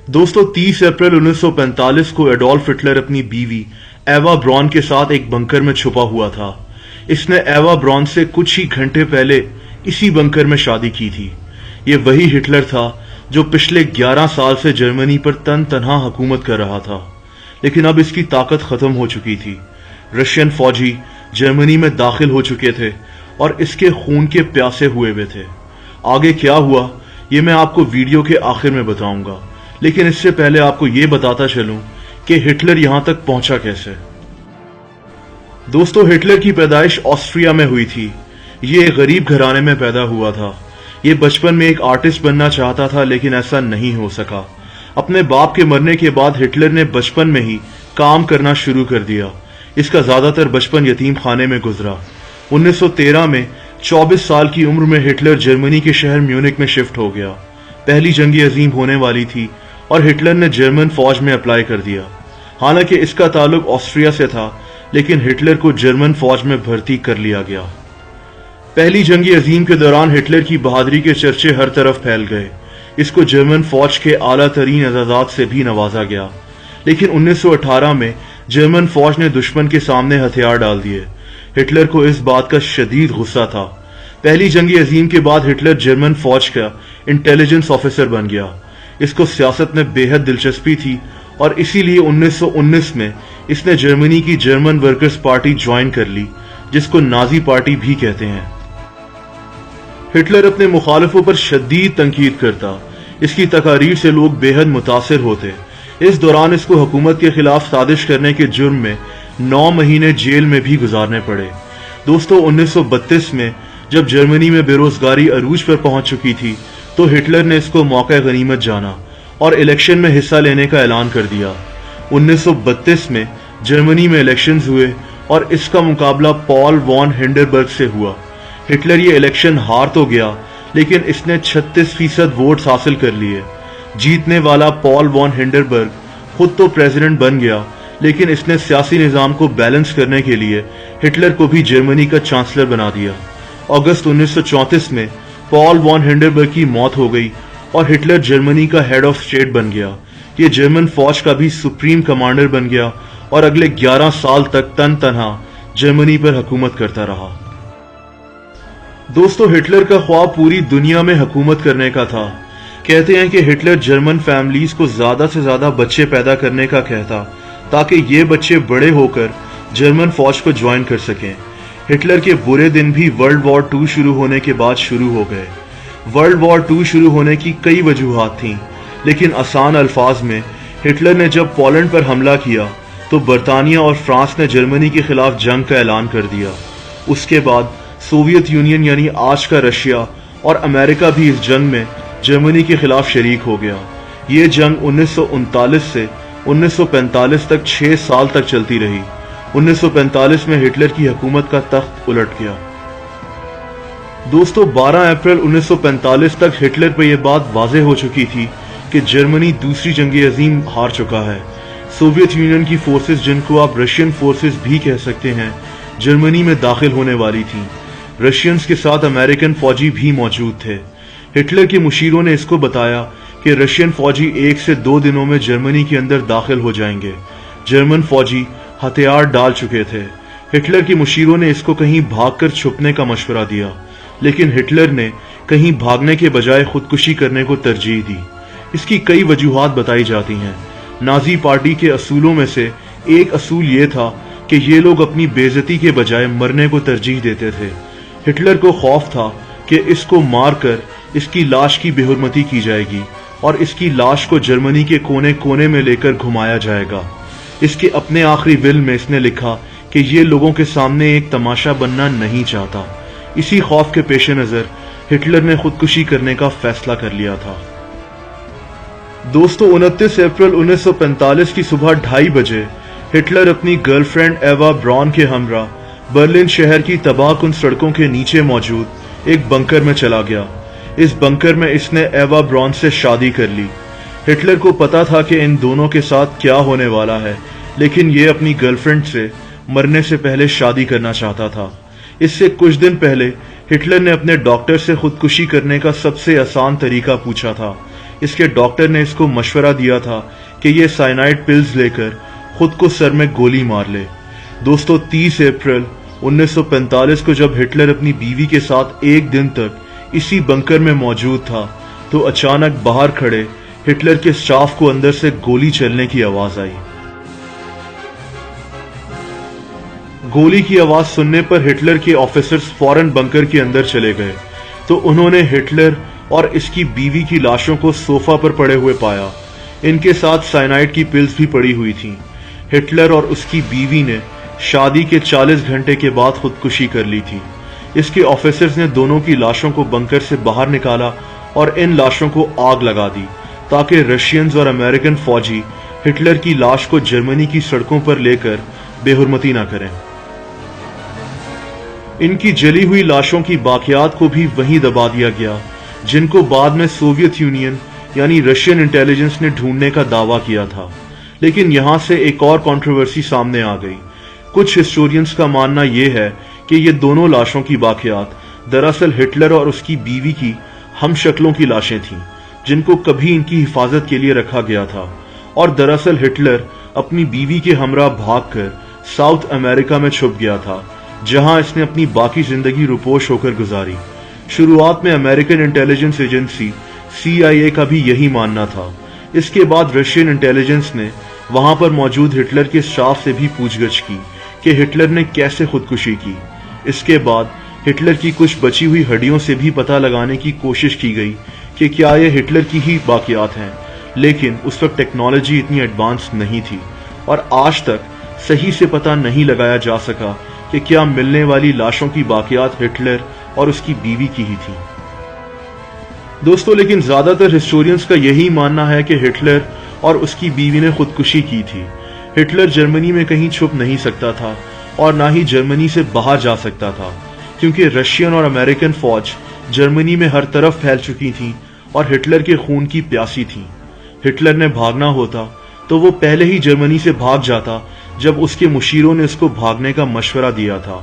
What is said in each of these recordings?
दोस्तों 30 अप्रैल 1945 को Adolf Hitler अपनी बीवी एवा ब्रॉन के साथ एक बंकर में छुपा हुआ था। इसने एवा ब्रॉन से कुछ ही घंटे पहले इसी बंकर में शादी की थी। ये वही हिटलर था जो पिछले 11 साल से जर्मनी पर तन तनहा हुकूमत कर रहा था, लेकिन अब इसकी ताकत खत्म हो चुकी थी। रशियन फौजी जर्मनी में दाखिल हो चुके थे और इसके खून के प्यासे हुए थे। आगे क्या हुआ ये मैं आपको वीडियो के आखिर में बताऊंगा, लेकिन इससे पहले आपको ये बताता चलूं कि हिटलर यहां तक पहुंचा कैसे। दोस्तों हिटलर की पैदाइश ऑस्ट्रिया में हुई थी। ये एक गरीब घराने में पैदा हुआ था। ये बचपन में एक आर्टिस्ट बनना चाहता था, लेकिन ऐसा नहीं हो सका। अपने बाप के मरने के बाद हिटलर ने बचपन में ही काम करना शुरू कर दिया। इसका ज्यादातर बचपन यतीम खाने में गुजरा। 1913 में 24 साल की उम्र में हिटलर जर्मनी के शहर म्यूनिक में शिफ्ट हो गया। पहली जंग अजीम होने वाली थी और हिटलर ने जर्मन फौज में अप्लाई कर दिया। हालांकि इसका ताल्लुक ऑस्ट्रिया से था, लेकिन हिटलर को जर्मन फौज में भर्ती कर लिया गया। पहली जंग अजीम के दौरान हिटलर की बहादुरी के चर्चे हर तरफ फैल गए। इसको जर्मन फौज के आला तरीन एजाजात से भी नवाजा गया। लेकिन 1918 में जर्मन फौज ने दुश्मन के सामने हथियार डाल दिए। हिटलर को इस बात का शदीद गुस्सा था। पहली जंग अजीम के बाद हिटलर जर्मन फौज का इंटेलिजेंस ऑफिसर बन गया। इसको सियासत में बेहद दिलचस्पी थी और इसीलिए 1919 में इसने जर्मनी की जर्मन वर्कर्स पार्टी ज्वाइन कर ली, जिसको नाजी पार्टी भी कहते हैं। हिटलर अपने मुखालिफों पर शदीद तनकीद करता। इसकी तकारीर से लोग बेहद मुतासिर होते। इस दौरान इसको हुकूमत के खिलाफ साजिश करने के जुर्म में 9 महीने जेल में भी गुजारने पड़े। दोस्तों 1932 में जब जर्मनी में बेरोजगारी अरूज पर पहुंच चुकी थी, तो हिटलर ने इसको मौका गनीमत जाना और इलेक्शन में हिस्सा लेने का ऐलान कर दिया। 1932 में जर्मनी में इलेक्शंस हुए और इसका मुकाबला पॉल वॉन हिंडरबर्ग से हुआ। हिटलर ये इलेक्शन हार तो गया, लेकिन इसने 36% वोट्स हासिल कर लिए। जीतने वाला पॉल वॉन हिंडरबर्ग खुद तो प्रेसिडेंट बन गया, लेकिन इसने सियासी निजाम को बैलेंस करने के लिए हिटलर को भी जर्मनी का चांसलर बना दिया। अगस्त 1934 में पॉल वॉन हिंडरबर्ग की मौत हो गई और हिटलर जर्मनी का हेड ऑफ स्टेट बन गया। ये जर्मन फौज का भी सुप्रीम कमांडर बन गया और अगले 11 साल तक तन तनहा जर्मनी पर हुकूमत करता रहा। दोस्तों हिटलर का ख्वाब पूरी दुनिया में हुकूमत करने का था। कहते हैं कि हिटलर जर्मन फैमिलीज को ज्यादा से ज्यादा बच्चे पैदा करने का कहता, ताकि ये बच्चे बड़े होकर जर्मन फौज को ज्वाइन कर सकें। हिटलर के बुरे दिन भी वर्ल्ड वॉर 2 शुरू होने के बाद शुरू हो गए। वर्ल्ड वॉर 2 शुरू होने की कई वजूहात थीं, लेकिन आसान अल्फाज में हिटलर ने जब पोलैंड पर हमला किया तो बरतानिया और फ्रांस ने जर्मनी के खिलाफ जंग का ऐलान कर दिया। उसके बाद सोवियत यूनियन यानी आज का रशिया और अमेरिका भी इस जंग में जर्मनी के खिलाफ शरीक हो गया। ये जंग 1939 से 1945 तक 6 साल तक चलती रही। 1945 में हिटलर की हुकूमत का तख्त उलट गया। दोस्तों 12 अप्रैल 1945 तक हिटलर पर यह बात वाज़ेह हो चुकी थी कि जर्मनी दूसरी जंग अजीम हार चुका है। सोवियत यूनियन की फोर्सेस, जिनको आप रशियन फोर्सेस भी कह सकते हैं, जर्मनी में दाखिल होने वाली थी। रशियंस के साथ अमेरिकन फौजी भी मौजूद थे। हिटलर के मुशीरों ने इसको बताया कि रशियन फौजी 1 से 2 दिनों में जर्मनी के अंदर दाखिल हो जाएंगे। जर्मन फौजी हथियार डाल चुके थे। हिटलर के मुशीरों ने इसको कहीं भागकर छुपने का मशवरा दिया, लेकिन हिटलर ने कहीं भागने के बजाय खुदकुशी करने को तरजीह दी। इसकी कई वजूहात बताई जाती हैं। नाजी पार्टी के असूलों में से एक असूल ये था कि ये लोग अपनी बेइज्जती के बजाय मरने को तरजीह देते थे। हिटलर को खौफ था कि इसको मारकर इसकी लाश की बेहुरमती की जाएगी और इसकी लाश को जर्मनी के कोने कोने में लेकर घुमाया जाएगा। इसके अपने आखिरी विल में इसने लिखा कि ये लोगों के सामने एक तमाशा बनना नहीं चाहता। इसी खौफ के पेश नजर हिटलर ने खुदकुशी करने का फैसला कर लिया था। दोस्तों 29 अप्रैल 1945 की सुबह 2:30 बजे हिटलर अपनी गर्लफ्रेंड एवा ब्रॉन के हमरा बर्लिन शहर की तबाहकुन सड़कों के नीचे मौजूद एक बंकर में चला गया। इस बंकर में इसने एवा ब्रॉन से शादी कर ली। हिटलर को पता था कि इन दोनों के साथ क्या होने वाला है, लेकिन ये अपनी गर्लफ्रेंड से मरने से पहले शादी करना चाहता था। इससे कुछ दिन पहले हिटलर ने अपने डॉक्टर से खुदकुशी करने का सबसे आसान तरीका पूछा था। اس کے ڈاکٹر نے اس کو مشورہ دیا تھا کہ یہ سائنائڈ پلز لیکر خود کو سر میں گولی مار لے۔ دوستو 30 اپریل 1945 کو جب ہٹلر اپنی بیوی کے ساتھ ایک دن تک اسی بنکر میں موجود تھا تو اچانک باہر کھڑے ہٹلر کے سٹاف کو اندر سے گولی چلنے کی آواز آئی۔ گولی کی آواز سننے پر ہٹلر کے آفیسرز فوراً بنکر کے اندر چلے گئے تو انہوں نے ہٹلر اور اس کی بیوی کی لاشوں کو صوفہ پر پڑے ہوئے پایا۔ ان کے ساتھ سائنائڈ کی پلز بھی پڑی ہوئی تھیں۔ ہٹلر اور اس کی بیوی نے شادی کے 40 گھنٹے کے بعد خودکشی کر لی تھی۔ اس کے آفیسرز نے دونوں کی لاشوں کو بنکر سے باہر نکالا اور ان لاشوں کو آگ لگا دی تاکہ رشینز اور امریکن فوجی ہٹلر کی لاش کو جرمنی کی سڑکوں پر لے کر بے حرمتی نہ کریں۔ ان کی جلی ہوئی لاشوں کی باقیات کو بھی وہیں دبا دیا گیا، جن کو بعد میں سوویت یونین یعنی رشین انٹیلیجنس نے ڈھونڈنے کا دعویٰ کیا تھا۔ لیکن یہاں سے ایک اور کنٹروورسی سامنے آ گئی۔ کچھ ہسٹورینز کا ماننا یہ ہے کہ یہ دونوں لاشوں کی باقیات دراصل ہٹلر اور اس کی بیوی کی ہم شکلوں کی لاشیں تھیں، جن کو کبھی ان کی حفاظت کے لیے رکھا گیا تھا، اور دراصل ہٹلر اپنی بیوی کے ہمراہ بھاگ کر ساؤتھ امریکہ میں چھپ گیا تھا، جہاں اس نے اپنی باقی زندگی روپوش ہو کر گزاری۔ شروعات میں امریکن انٹیلیجنس ایجنسی CIA کا بھی یہی ماننا تھا۔ اس کے بعد رشین انٹیلیجنس نے وہاں پر موجود ہٹلر کے سٹاف سے بھی پوچھ گچھ کی کہ ہٹلر نے کیسے خودکشی کی۔ اس کے بعد ہٹلر کی کچھ بچی ہوئی ہڈیوں سے بھی پتہ لگانے کی کوشش کی گئی کہ کیا یہ ہٹلر کی ہی باقیات ہیں، لیکن اس وقت ٹیکنالوجی اتنی ایڈوانس نہیں تھی اور آج تک صحیح سے پتہ نہیں لگایا جا سکا کہ کیا ملنے والی لاشوں کی باقیات ہٹلر اور اس کی بیوی کی ہی تھی۔ دوستو لیکن زیادہ تر ہسٹورینز کا یہی ماننا ہے کہ ہٹلر اور اس کی بیوی نے خودکشی کی تھی۔ ہٹلر جرمنی میں کہیں چھپ نہیں سکتا تھا اور نہ ہی جرمنی سے باہر جا سکتا تھا، کیونکہ رشین اور امریکن فوج جرمنی میں ہر طرف پھیل چکی تھیں اور ہٹلر کے خون کی پیاسی تھیں۔ ہٹلر نے بھاگنا ہوتا تو وہ پہلے ہی جرمنی سے بھاگ جاتا جب اس کے مشیروں نے اس کو بھاگنے کا مشورہ دیا تھا۔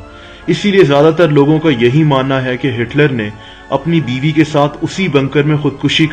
اسی لیے زیادہ تر لوگوں کا یہی ماننا ہے کہ ہٹلر نے اپنی بیوی کے ساتھ اسی بنکر میں خودکشی